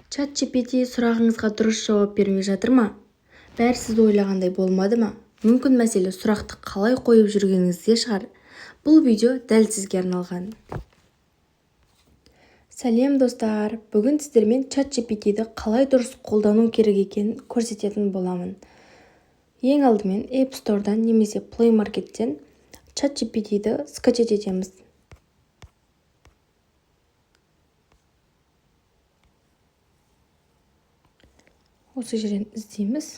ChatGPT сұрағыңызға дұрыс жауап бермей жатыр ма? Бәрі сіз ойлағандай болмады ма? Мүмкін мәселе сұрақты қалай қойып жүргеніңізде шығар. Бұл видео дәл сізге арналған. Сәлем достар! Бүгін сіздермен ChatGPT-ді қалай дұрыс қолдану керек екенін көрсететін боламын. Ең алдымен App Store-дан немесе Play Market-тен ChatGPT-ді скачать етеміз. Осы жерден іздейміз.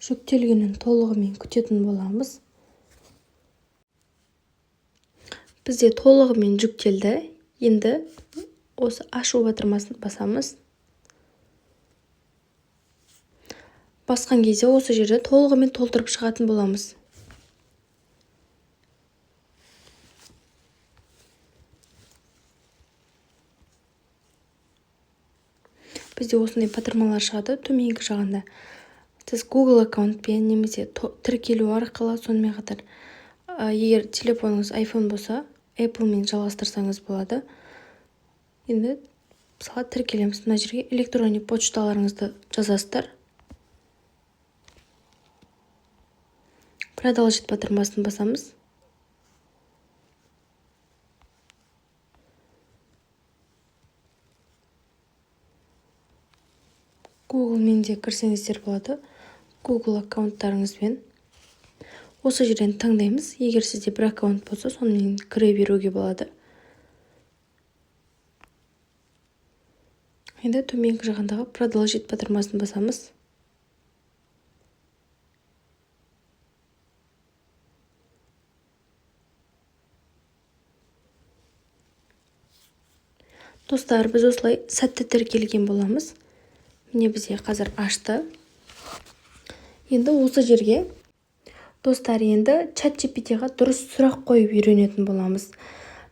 Жүктелгенін толығымен күтетін боламыз. Бізде толығымен жүктелді. Енді осы ашу батырмасын басамыз. Басқан кезде осы жерде толығымен толтырып шығатын боламыз. Бізде осындай батырмалар шығады төменгі жағында. Сіз Google аккаунтпен немесе тіркелу арқылы, сонымен қатар егер телефоныңыз iPhone болса, Appleмен жалғастырсаңыз болады. Енді мысалы тіркелеміз. Мына жерге электронды почталарыңызды жазасыздар. Продолжить батырмасын басамыз. Google-мен де кірсеңіздер болады. Google аккаунттарыңызбен. Осы жерден таңдаймыз. Егер сізде бір аккаунт болса, сонымен кіре беруге болады. Енді төменгі жағындағы Продолжить батырмасын басамыз. Достар, біз осылай сәтті тіркелген боламыз. Міне бізде қазір ашты. Енді осы жерге достар, енді ChatGPT-ға дұрыс сұрақ қойып үйренетін боламыз.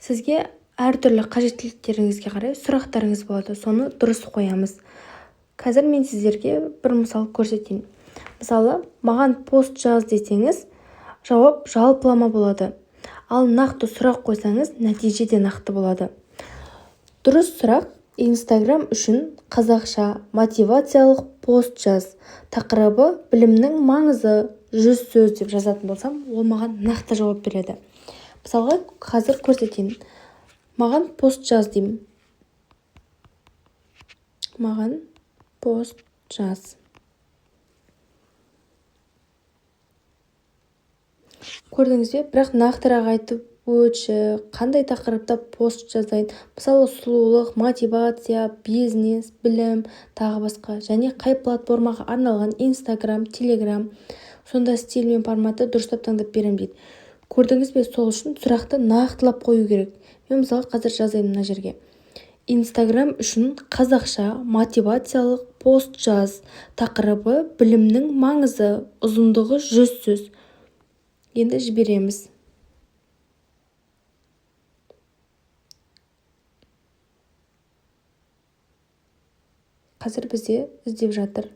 Сізге әртүрлі қажеттіліктеріңізге қарай сұрақтарыңыз болады. Соны дұрыс қоямыз. Қазір мен сіздерге бір мысал көрсетейін. Мысалы, маған пост жаз десеңіз, жауап жалпылама болады. Ал нақты сұрақ қойсаңыз, нәтиже де нақты болады. Дұрыс сұрақ: Instagram үшін қазақша мотивациялық пост жаз. Тақырыбы білімнің маңызы 100 сөз деп жазатын болсам, ол маған нақты жауап береді. Мысалға, қазір көрсетейін. Маған пост жаз деймін. Маған пост жаз. Көрдіңіз бе? Бірақ нақтырақ айтып өтші, қандай тақырыпта пост жазайын. Мысалы, сұлулық, мотивация, бизнес, білім, тағы басқа. Және қай платформаға арналған: Instagram, Telegram. Сонда стиль мен форматты дұрыстап таңдап берем дейді. Көрдіңіз бе? Сол үшін сұрақты нақтылап қою керек. Мен мысалы қазір жазайын мына жерге: Instagram үшін қазақша мотивациялық пост жаз. Тақырыбы білімнің маңызы, ұзындығы 100 сөз. Енді жібереміз. Қазір бізде іздеп жатыр.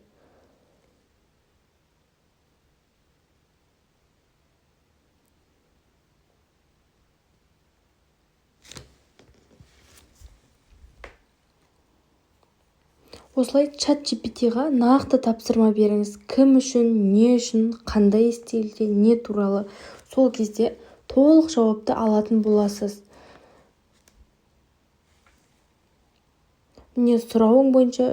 Осылай ChatGPT-ға нақты тапсырма беріңіз. Кім үшін, не үшін, қандай стильде, не туралы. Сол кезде толық жауапты алатын боласыз. Міне сұрауың бойынша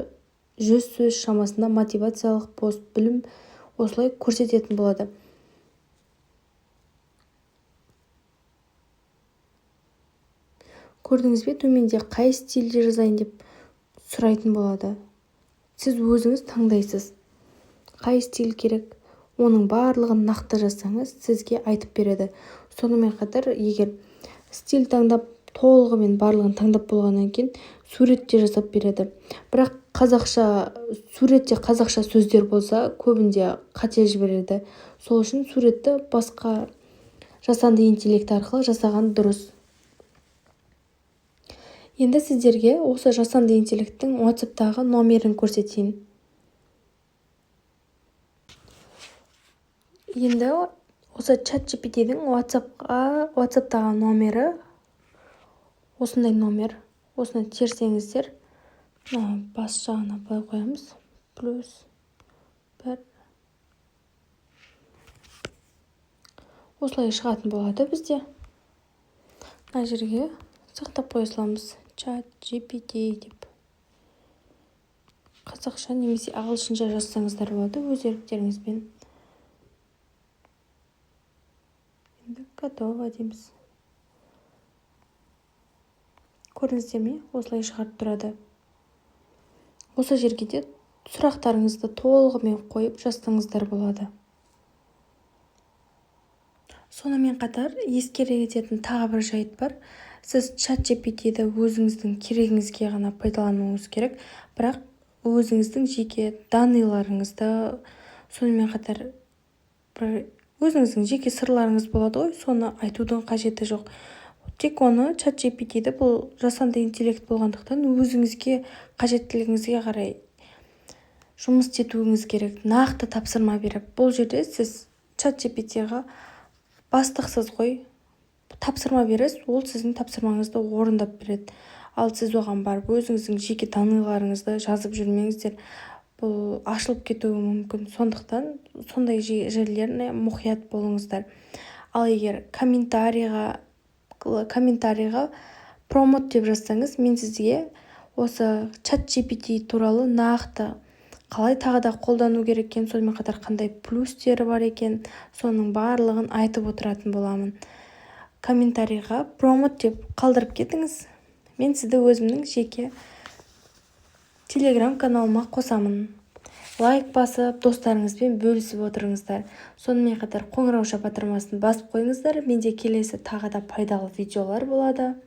100 сөз шамасында мотивациялық пост, білім, осылай көрсететін болады. Көрдіңіз бе? Төменде қай стильде жазайын деп сұрайтын болады. Сіз өзіңіз таңдайсыз. Қай стиль керек? Оның барлығын нақты жазсаңыз, сізге айтып береді. Сонымен қатар, егер стиль таңдап толығымен барлығын таңдап болғаннан кейін суретте жасап береді. Бірақ қазақша суретте қазақша сөздер болса көбінде қате жібереді. Сол үшін суретті басқа жасанды интеллект арқылы жасаған дұрыс. Енді сіздерге осы жасанды интеллекттің WhatsApp-тағы номерін көрсетейін. Енді осы ChatGPT-дің WhatsApp-тағы номері осындай номер. Осыны терсеңіздер, бас жағына былай қоямыз. +1. Осылай шығатын болады бізде. Мына жерге сақтап қоя саламыз. ChatGPT деп. Қазақша немесе ағылшынша жазсаңыздар болады өз еріктеріңізбен. Енді готово дейміз. Көрдіңіздер ме? Осылай шығарып тұрады. Осы жерге де сұрақтарыңызды толығымен қойып жазсаңыздар болады. Сонымен қатар ескере кететін тағы бір жайт бар. Сіз ChatGPT-ді өзіңіздің керегіңізге ғана пайдалануыңыз керек, бірақ өзіңіздің жеке данныйларыңызды, сонымен қатар өзіңіздің жеке сырларыңыз болады ғой, соны айтудың қажеті жоқ. Тек оны ChatGPT-ді, бұл жасанды интеллект болғандықтан өзіңізге қажеттілігіңізге қарай жұмыс етуіңіз керек, нақты тапсырма беріп. Бұл жерде сіз ChatGPT-ға бастықсыз ғой, тапсырма бересіз, ол сіздің тапсырмаңызды орындап береді. Ал сіз оған барып өзіңіздің жеке данныйларыңызды жазып жүрмеңіздер, бұл ашылып кетуі мүмкін. Сондықтан сондай жерлеріне мұқият болыңыздар. Ал егер комментарийға промот деп жазсаңыз, мен сізге осы ChatGPT туралы нақты қалай тағы да қолдану керек екен, сонымен қатар қандай плюстері бар екен, соның барлығын айтып отыратын боламын. Комментарийға промот деп қалдырып кетіңіз. Мен сізді өзімнің жеке Telegram каналыма қосамын. Лайк басып, достарыңызбен бөлісіп отырыңыздар. Сонымен қатар қоңырауша батырмасын басып қойыңыздар. Менде келесі тағы да пайдалы видеолар болады.